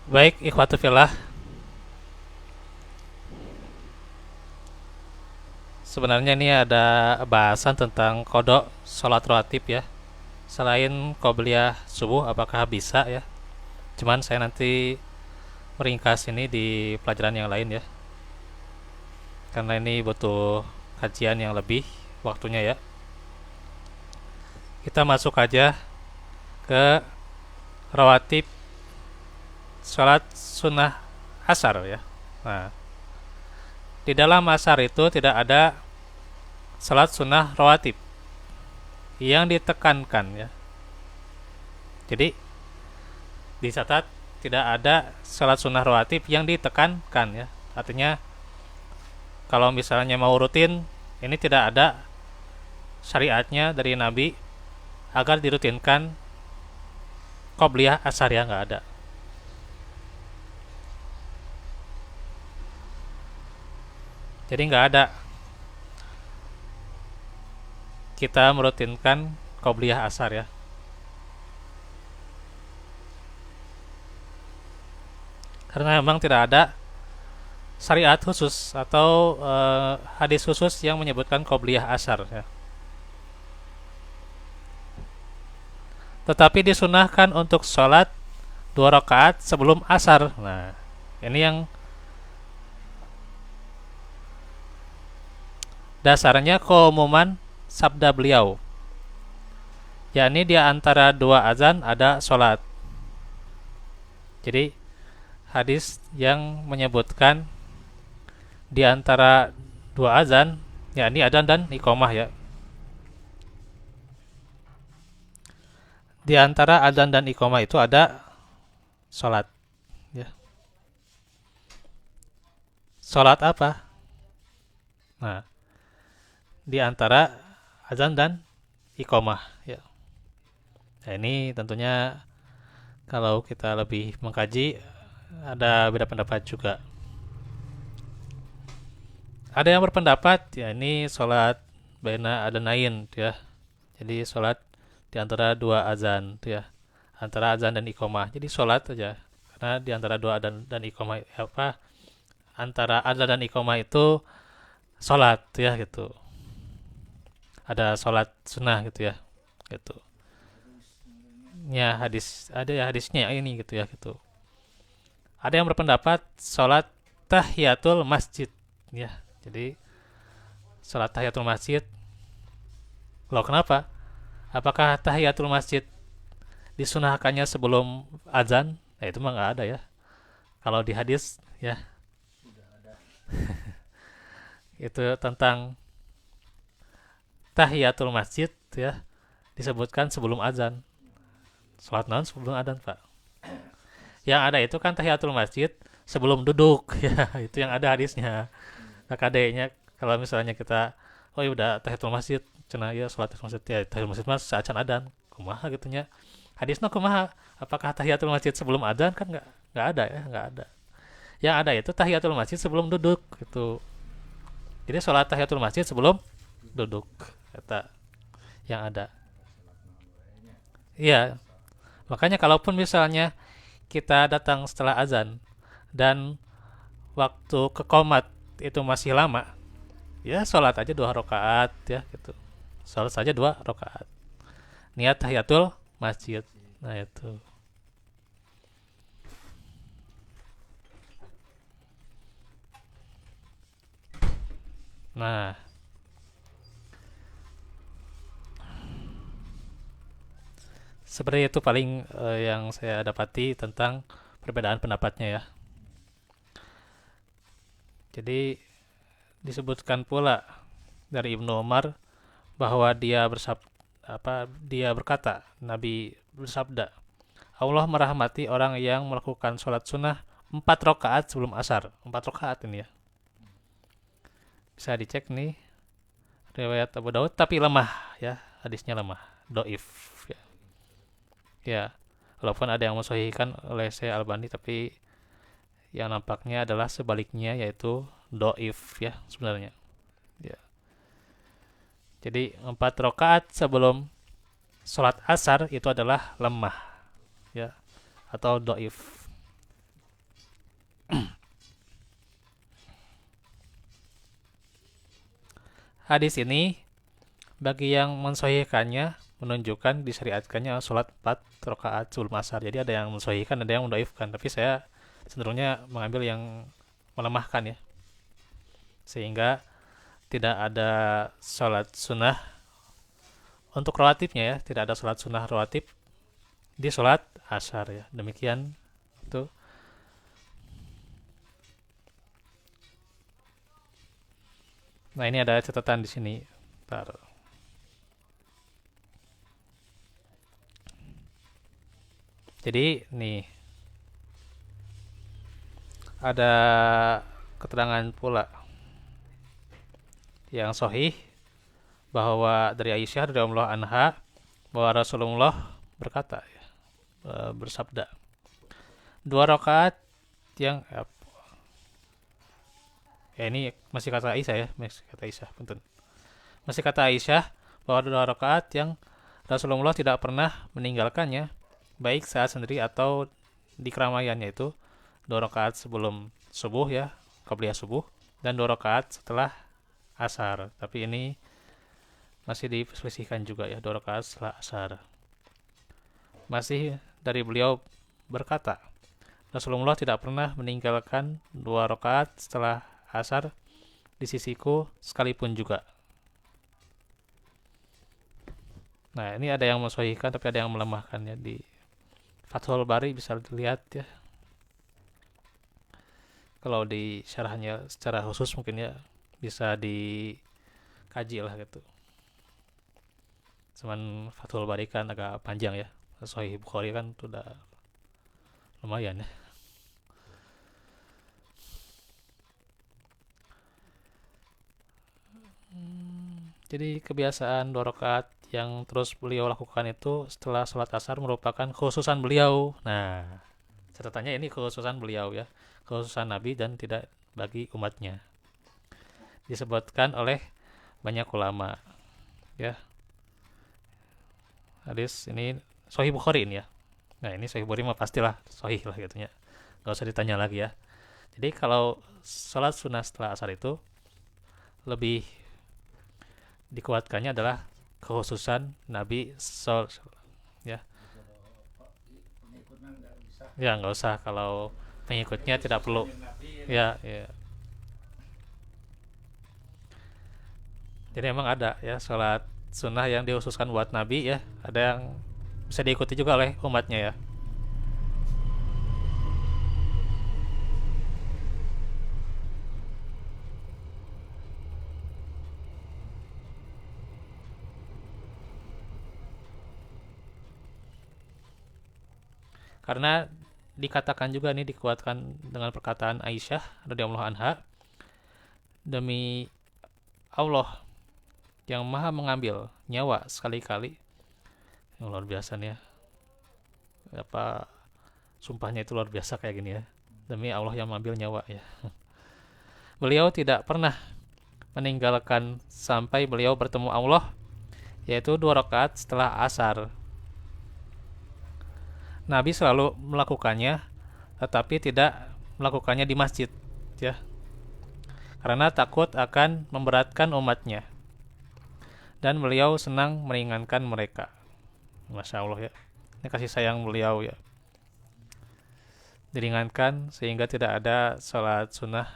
Baik, ikhwatu fillah. Sebenarnya ini ada bahasan tentang kodok sholat rawatib ya. Selain qobliyah subuh, apakah bisa ya? Cuman saya nanti meringkas ini di pelajaran yang lain ya. Karena ini butuh kajian yang lebih waktunya ya. Kita masuk aja ke rawatib sholat sunnah asar ya. Nah, di dalam asar itu tidak ada sholat sunnah rawatib yang ditekankan ya. Jadi dicatat tidak ada sholat sunnah rawatib yang ditekankan ya. Artinya kalau misalnya mau rutin, ini tidak ada syariatnya dari Nabi agar dirutinkan qobliyah asar ya, nggak ada. Jadi nggak ada kita merutinkan qobliyah asar ya. Karena memang tidak ada syariat khusus atau hadis khusus yang menyebutkan qobliyah asar ya. Tetapi disunahkan untuk sholat 2 rakaat sebelum asar. Nah, ini yang dasarnya keumuman sabda beliau, yakni di antara dua azan ada sholat. Jadi hadis yang menyebutkan di antara dua azan, yakni adzan dan iqomah ya. Di antara adzan dan iqomah itu ada sholat ya. Sholat apa? Nah, di antara adzan dan iqomah ya. Nah, ini tentunya kalau kita lebih mengkaji ada beda pendapat juga. Ada yang berpendapat ya ini sholat baina adanain ya. Jadi sholat di antara dua azan ya. Antara azan dan iqomah. Jadi sholat aja. Karena di antara dua azan dan iqomah apa? Antara azan dan iqomah itu sholat ya gitu. Ada sholat sunnah gitu ya. Gitu. Ya hadis ada ya hadisnya ini gitu ya gitu. Ada yang berpendapat sholat tahiyatul masjid ya. Jadi sholat tahiyatul masjid. Loh kenapa? Apakah tahiyatul masjid disunahkannya sebelum azan? Nah, itu mah nggak ada ya. Kalau di hadis ya itu tentang tahiyatul masjid ya disebutkan sebelum azan. Sholat naon sebelum azan pak? Yang ada itu kan tahiyatul masjid sebelum duduk ya itu yang ada hadisnya. Nah kadenya kalau misalnya kita oh ya udah tahiyatul masjid cenah ya sholat masjid ya tahiyatul masjid mas saacan adan kumaha gitunya hadisnya kumaha apakah tahiyatul masjid sebelum adzan kan nggak ada ya nggak ada yang ada itu tahiyatul masjid sebelum duduk gitu jadi sholat tahiyatul masjid sebelum duduk kata yang ada iya makanya kalaupun misalnya kita datang setelah azan dan waktu ke komat itu masih lama ya sholat aja 2 rakaat ya gitu sholat saja 2 rakaat niat tahiyatul masjid nah itu nah seperti itu paling yang saya dapati tentang perbedaan pendapatnya ya. Jadi disebutkan pula dari Ibnu Umar bahwa dia berkata Nabi bersabda Allah merahmati orang yang melakukan sholat sunnah 4 rakaat sebelum asar 4 rakaat ini ya bisa dicek nih riwayat Abu Daud tapi lemah ya hadisnya lemah doif ya. Ya walaupun ada yang mensahihkan oleh Syekh Albani tapi yang nampaknya adalah sebaliknya yaitu doif ya sebenarnya ya. Jadi 4 rakaat sebelum sholat asar itu adalah lemah ya atau doif Hadis ini bagi yang mensahihkannya menunjukkan disyariatkannya sholat 4 rakaat sebelum asar. Jadi ada yang mensahihkan, ada yang mendoifkan. Tapi saya cenderungnya mengambil yang melemahkan ya. Sehingga tidak ada sholat sunnah untuk rawatibnya ya. Tidak ada sholat sunnah rawatib di sholat asar ya. Demikian itu. Nah ini ada catatan di sini. Bentar. Jadi nih ada keterangan pula yang sahih bahwa dari Aisyah radhiyallahu anha bahwa Rasulullah berkata ya, bersabda, dua rakaat yang ya ini masih kata Aisyah ya, masih kata Aisyah, punten. Masih kata Aisyah bahwa dua rakaat yang Rasulullah tidak pernah meninggalkannya baik saat sendiri atau di keramaiannya itu dua rakaat sebelum subuh ya, qabliyah subuh, dan dua rakaat setelah asar. Tapi ini masih diperselisihkan juga ya, dua rakaat setelah asar. Masih dari beliau berkata, Rasulullah tidak pernah meninggalkan dua rakaat setelah asar di sisiku sekalipun juga. Nah ini ada yang mensahihkan tapi ada yang melemahkannya. Di Fathul Bari bisa dilihat ya. Kalau di syarahnya secara khusus mungkin ya bisa dikaji lah gitu. Cuman Fathul Bari kan agak panjang ya. Sahih Bukhari kan sudah lumayan ya. Jadi kebiasaan dua rakaat yang terus beliau lakukan itu setelah sholat asar merupakan khususan beliau. Nah, catatannya ini khususan beliau ya, khususan Nabi dan tidak bagi umatnya. Disebutkan oleh banyak ulama ya. Hadis ini Sahih Bukhari ini ya. Nah ini Sahih Bukhari mah pastilah Sahih lah gitu ya. Gak usah ditanya lagi ya. Jadi kalau sholat sunnah setelah asar itu lebih dikuatkannya adalah kekhususan Nabi ya. Ya nggak usah kalau pengikutnya tidak perlu. Ya, ya. Jadi emang ada ya sholat sunnah yang dikhususkan buat Nabi ya. Ada yang bisa diikuti juga oleh umatnya ya. Karena dikatakan juga nih dikuatkan dengan perkataan Aisyah radhiyallahu anha, demi Allah yang maha mengambil nyawa sekali-kali. Yang luar biasa nih ya. Apa sumpahnya itu luar biasa kayak gini ya. Demi Allah yang mengambil nyawa ya. Beliau tidak pernah meninggalkan sampai beliau bertemu Allah, yaitu dua rakaat setelah asar. Nabi selalu melakukannya, tetapi tidak melakukannya di masjid, ya, karena takut akan memberatkan umatnya. Dan beliau senang meringankan mereka. Masya Allah ya, ini kasih sayang beliau ya. Diringankan sehingga tidak ada sholat sunnah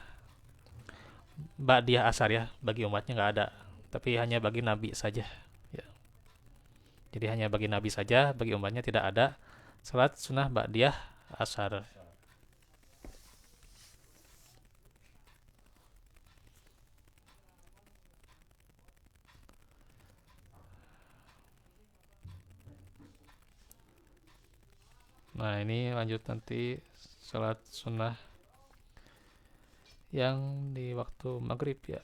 ba'diyah asar ya, bagi umatnya nggak ada, tapi hanya bagi Nabi saja. Ya. Jadi hanya bagi Nabi saja, bagi umatnya tidak ada salat sunnah ba'diyah asar. Nah ini lanjut nanti salat sunnah yang di waktu maghrib ya.